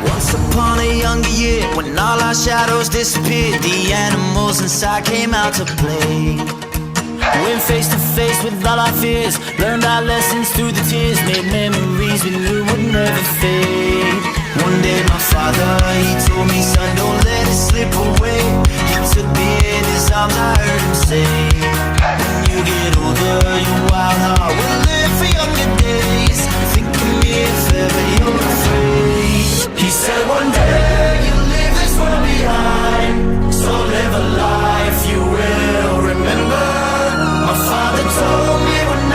Once upon a younger year, when all our shadows disappeared, the animals inside came out to play. Went face to face with all our fears, learned our lessons through the tears, made memories we knew would never fade. One day my father, he told me, son, don't let it slip away.